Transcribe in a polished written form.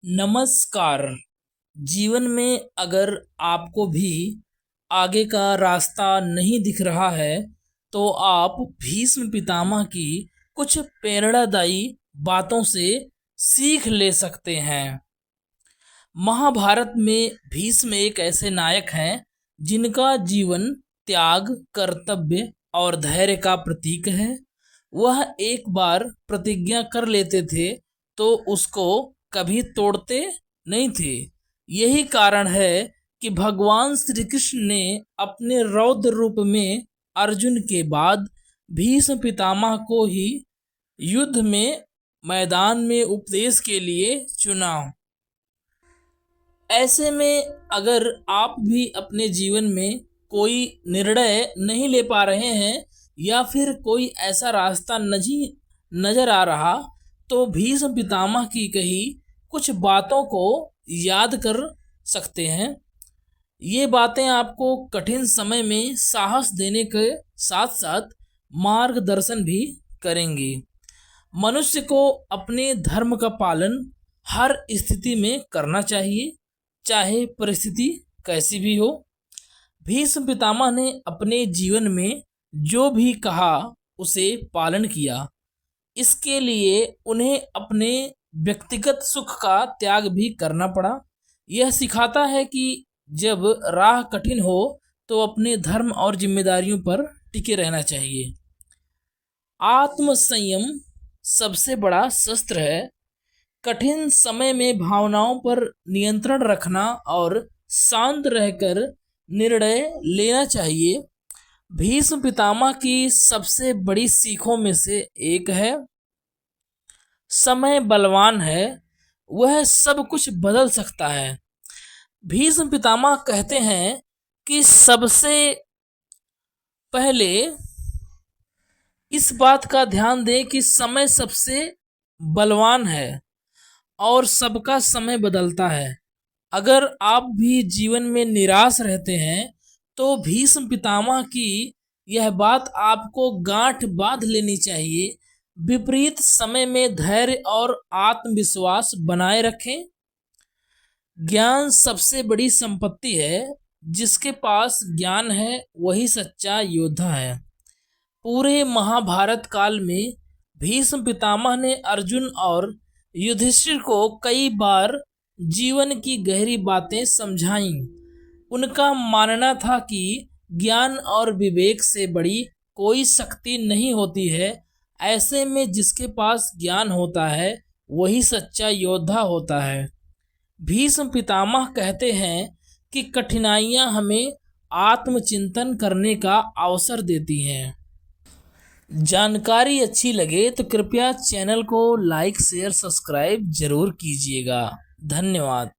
नमस्कार। जीवन में अगर आपको भी आगे का रास्ता नहीं दिख रहा है तो आप भीष्म पितामह की कुछ प्रेरणादायी बातों से सीख ले सकते हैं। महाभारत में भीष्म एक ऐसे नायक हैं जिनका जीवन त्याग, कर्तव्य और धैर्य का प्रतीक है। वह एक बार प्रतिज्ञा कर लेते थे तो उसको कभी तोड़ते नहीं थे। यही कारण है कि भगवान श्री कृष्ण ने अपने रौद्र रूप में अर्जुन के बाद भीष्म पितामह को ही युद्ध में मैदान में उपदेश के लिए चुना। ऐसे में अगर आप भी अपने जीवन में कोई निर्णय नहीं ले पा रहे हैं या फिर कोई ऐसा रास्ता नहीं नजर आ रहा तो भीष्म पितामह की कही कुछ बातों को याद कर सकते हैं। ये बातें आपको कठिन समय में साहस देने के साथ साथ मार्गदर्शन भी करेंगी। मनुष्य को अपने धर्म का पालन हर स्थिति में करना चाहिए, चाहे परिस्थिति कैसी भी हो। भीष्म पितामह ने अपने जीवन में जो भी कहा उसे पालन किया। इसके लिए उन्हें अपने व्यक्तिगत सुख का त्याग भी करना पड़ा। यह सिखाता है कि जब राह कठिन हो तो अपने धर्म और जिम्मेदारियों पर टिके रहना चाहिए। आत्म संयम सबसे बड़ा शस्त्र है। कठिन समय में भावनाओं पर नियंत्रण रखना और शांत रहकर निर्णय लेना चाहिए। भीष्म पितामह की सबसे बड़ी सीखों में से एक है, समय बलवान है, वह सब कुछ बदल सकता है। भीष्म पितामह कहते हैं कि सबसे पहले इस बात का ध्यान दें कि समय सबसे बलवान है और सबका समय बदलता है। अगर आप भी जीवन में निराश रहते हैं तो भीष्म पितामह की यह बात आपको गांठ बांध लेनी चाहिए। विपरीत समय में धैर्य और आत्मविश्वास बनाए रखें। ज्ञान सबसे बड़ी संपत्ति है। जिसके पास ज्ञान है वही सच्चा योद्धा है। पूरे महाभारत काल में भीष्म पितामह ने अर्जुन और युधिष्ठिर को कई बार जीवन की गहरी बातें समझाईं। उनका मानना था कि ज्ञान और विवेक से बड़ी कोई शक्ति नहीं होती है। ऐसे में जिसके पास ज्ञान होता है वही सच्चा योद्धा होता है। भीष्म पितामह कहते हैं कि कठिनाइयां हमें आत्मचिंतन करने का अवसर देती हैं। जानकारी अच्छी लगे तो कृपया चैनल को लाइक, शेयर, सब्सक्राइब जरूर कीजिएगा। धन्यवाद।